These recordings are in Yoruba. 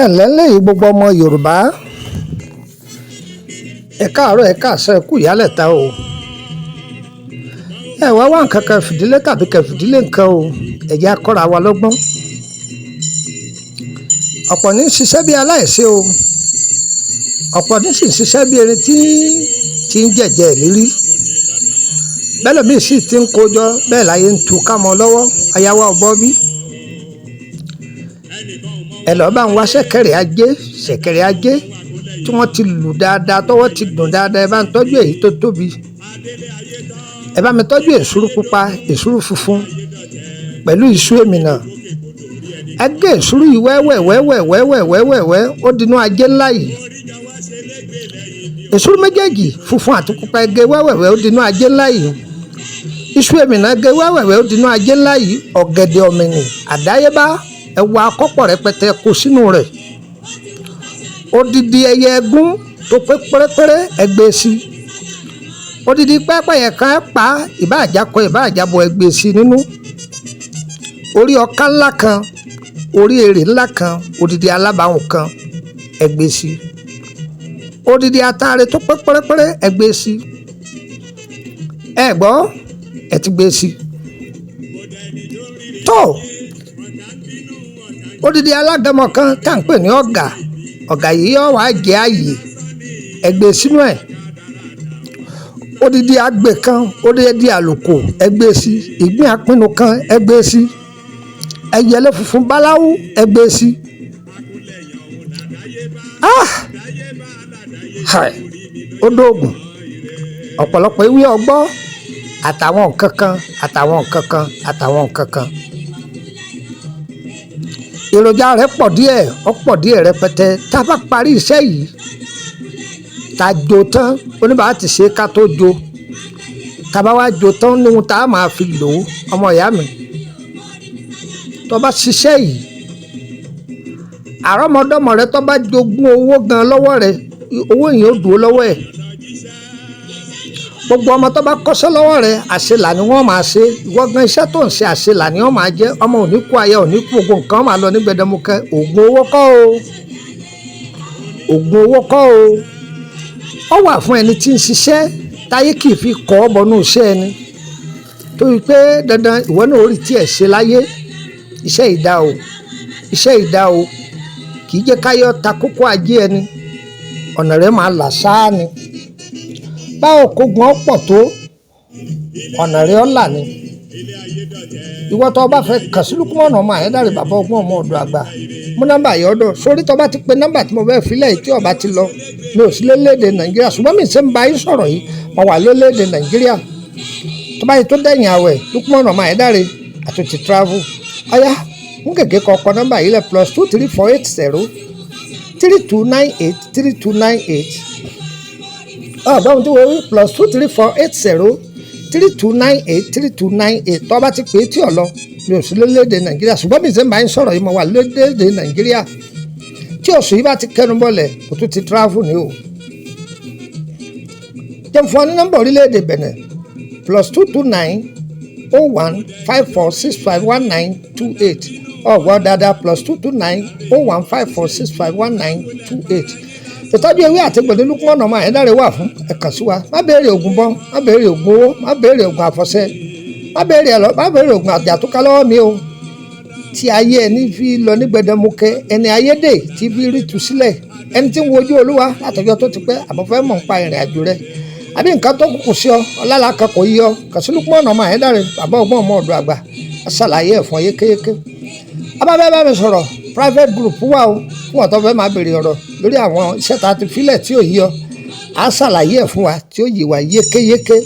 ẹ ǹlẹ́ lẹ́yìn gbogbo ọmọ Yorùbá, ẹ káàárọ̀ ẹ káàsán ẹ kú ìyálẹ̀ta o. ẹ wá nǹkan kan fìdílé tàbí kẹfìdílé nǹkan o, ẹ jẹ́ á kọ́ra wa lọ́gbọ́n. ọ̀pọ̀ ní ṣiṣẹ́ bí aláìṣe o, ọ̀pọ̀ ní sì ṣiṣẹ́ bí ẹni tí ń jẹ̀jẹ̀ ìlérí. bẹ́ẹ̀ lómi sì ti ń kójọ bẹ́ẹ̀ láyé ń tu ká mọ́ lọ́wọ́ ayáwá ọ̀bọ bí. ẹ lọ́ọ́ bá ń wá ṣẹ̀kẹ̀rẹ̀ ajé tí wọ́n ti lù dáadáa tọ́wọ́ ti dùn dáadáa. ẹ bá ń tọ́jú èyí tó tóbi, ẹ bá mi tọ́jú èsúrú pupa èsúrú funfun pẹ̀lú iṣu èmìnà. ẹ gé èsúrú yìí wẹ́wẹ́ ó dinú ajé ńlá yìí. èsúrú méjèèjì funfun àti pupa ẹ gé wẹ́wẹ́ ó dinú ajé ńlá yìí. iṣu èmìnà gé wẹ́wẹ́ ó dinú ajé ńlá yìí. ọ̀gẹ̀dẹ̀ ọ̀mìnì àdáyébá ẹ wá akọ́pọ̀ rẹpẹtẹ kó sínú rẹ̀. odidi ẹyẹ ẹgún tó pé pérépéré ẹ gbé sí. odidi pẹ́pẹ́yẹ kan ẹ pa ìbá àjákọ ìbá àjábọ̀ ẹ gbé sí nínú. orí ọká ńlá kan, orí èrè ńlá kan, odidi alábàáhùn kan ẹ gbé sí. odidi ataare tó pé pérépéré ẹ gbé sí. ẹ gbọ́ ẹ ti gbé sí. tó odidi alágẹmọ kan tá à ń pè ní ọ̀gà yìí yọ wá jẹ́ ààyè ẹ gbé sínú ẹ̀. odidi agbè kan, odidi àlùkò ẹ gbé sí. ìgbín apinnu kan ẹ gbé sí. ẹyẹlé funfun báláwú ẹ gbé sí. ó dóògùn ọ̀pọ̀lọpọ̀ ewé ọgbọ́ àtàwọn nǹkan kan. èròjà rẹ̀ pọ̀ díẹ̀ rẹpẹtẹ. tá a bá parí iṣẹ́ yìí tá a jó tán, oníbàárà ti ṣe ká tó jó. tá a bá wá jó tán níhun tá a máa fi lò ó. ọmọ ìyá mi, tó bá ṣiṣẹ́ yìí, àrọ́mọdọ́mọ rẹ tó bá jogún owó gan lọ́wọ́ rẹ, owó yìí ó dúró lọ́wọ́ ẹ̀. gbogbo ọmọ tó bá kọ́ṣẹ́ lọ́wọ́ rẹ, àṣelà ni wọ́n máa ṣe. ìwọ gan iṣẹ́ tó ń ṣe àṣelà ni wọ́n máa jẹ́. ọmọ ò ní kú, aya ò ní kú, gbogbo nǹkan máa lọ ní gbẹdẹmukẹ. oògùn owó kọ́ o. ó wà fún ẹni tí ń ṣiṣẹ́ táyé kì í fi kọ́ ọ bọnú iṣẹ́ ẹni. torí pé dandan ìwọ náà ó rí tí ẹ̀ ṣe láyé. iṣẹ́ ìdá o kì í jẹ́ káyọ̀ ta kókó ajé ẹni. ọ̀nà rẹ̀ máa là sáà ni. báwo kógun ọ̀pọ̀ tó ọ̀nà rẹ̀ ọ̀là ni. ìwọ tó bá fẹ́ kàn sí Lukman ọmọ Ayédáre bàbá ọgbọ́n ọmọ ọ̀dọ̀ àgbà, mú nọ́mbà yìí ọ̀dọ̀ sórí. tó bá ti pe nọ́mbà tí mo fẹ́ filẹ̀ yìí tí ọba ti lọ, mi ò sí lórílẹ̀‐èdè Nàìjíríà, ṣùgbọ́n mi ṣe ń bá yín sọ̀rọ̀ yìí mo wà lórílẹ̀‐èdè Nàìjíríà. tó bá yìí tó dẹ̀yìn àwẹ̀ Lukman ọmọ Ayédáre àtúntì travel. ọ̀yá mú gègé kọ̀ọ̀kan nọ́mbà yìí lẹ̀ +23480 3298 3298. ọ̀dọ́run tí wọ́n rí +23480 3298 3298. tó bá ti pè é tí ò lọ, mi ò sí lórílẹ̀‐èdè Nàìjíríà, ṣùgbọ́n mi ṣe ń bá yín sọ̀rọ̀ yìí mo wà lórílẹ̀‐èdè Nàìjíríà. tí oṣù yìí bá ti kẹnu bọ́lẹ̀ kò tún ti travel ni o. jẹ́ fún ọ ní nọ́mbà orílẹ̀‐èdè Benin +229 01 54 65 1928. ọ̀gbọ́n dáadáa +229 01 54 65 1928. ìtọ́jú ewé àti gbòdé Lukman ọmọ Ayédáre wà fún. ẹ kàn sí wa. má béèrè ògùn bọ́n, má béèrè ògùn owó, má béèrè ògùn àfọ̀ṣẹ, má béèrè ògùn àjàtúkà lọ́wọ́ mi o. tí ayé ẹni fi lọ ní gbẹdẹmukẹ, ẹni ayédè tí fi rí tu sílẹ̀, ẹni tí ń wojú Olúwa látọjọ́ tó ti pẹ́, àbọ̀fẹ́ mọ̀ ń pa ìrìn àjò rẹ̀, àbí nǹkan tó kù sí ọ ọlálà kan kò yí ọ, kàn sí Lukman ọmọ Ayédáre bàbá ọgbọ́n ọmọ ọ̀dọ̀ àgbà. ṣàlàyé ẹ̀ fún ọ yékéyéké. abáfẹ́ bá mi sọ̀rọ̀ private group wà o fún ọ̀tọ́ fẹ́ máa béèrè ọ̀rọ̀ lórí àwọn iṣẹ́ tá a ti filẹ̀ tí ò yí ọ. a ṣàlàyé ẹ̀ fún wa tí ó yí wa yékéyéké.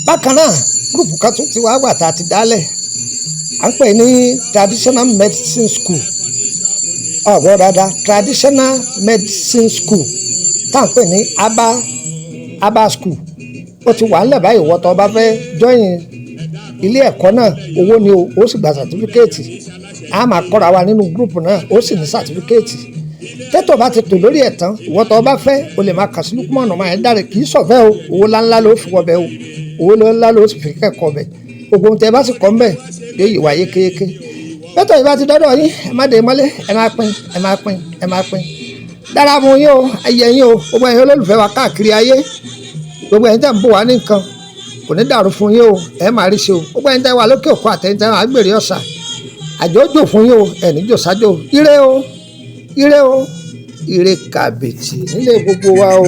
bákan náà gúrùpù kan tún ti wá gbà tá a ti dálẹ̀, à ń pè ní traditional medicine school. ọ̀gbọ́n dáadáa traditional medicine school tá à ń pè ní aba school. ó ti wà ńlẹ̀ báyìí. wọ́n tó bá fẹ́ jọyìn ilé ẹ̀kọ́ náà, owó ni ó sì gba sàtífíkẹ́ẹ̀tì. a máa kọ́ra wa nínú gúrùpù náà, ó sì ní sàtífíkẹ́ẹ̀tì. tẹ́tọ̀ bá ti tò lórí ẹ̀ tán, ìwọ́n tó bá fẹ́ o lè máa kàn sí Lukman ọmọ Ayédáre. kì í sọ̀fẹ́ o, owó ńláńlá ló fi wọbẹ̀ o, owó ńláńlá ló fi kẹ́kọ̀ọ́ bẹ̀. gbogbo ohun tẹ́ bá sì kọ́ ń bẹ̀ yóò yí wa yékéyéké. bẹ́tọ̀ ìbá ti dọ́dọ̀ yín ẹ má dé mọ́lé ẹ máa pín ẹ máa pín ẹ máa pín dára fún yín o ayé yín o gbogbo ẹ̀yin olólùfẹ́ wa káàkiri ayé gbogbo ẹ̀yin tẹ́ ń bò wá ní nǹkan kò ní dàrú fún yín o ẹ máa rí ṣe o gbogbo ẹ̀yin tẹ́ wà lókè òkú àtẹ̀yin tẹ́ wà gbèrè ọ̀sà àjọjò fún yín o ẹ̀ní jò sájò ire o ire o ire kàbìtì nílé gbogbo wa o.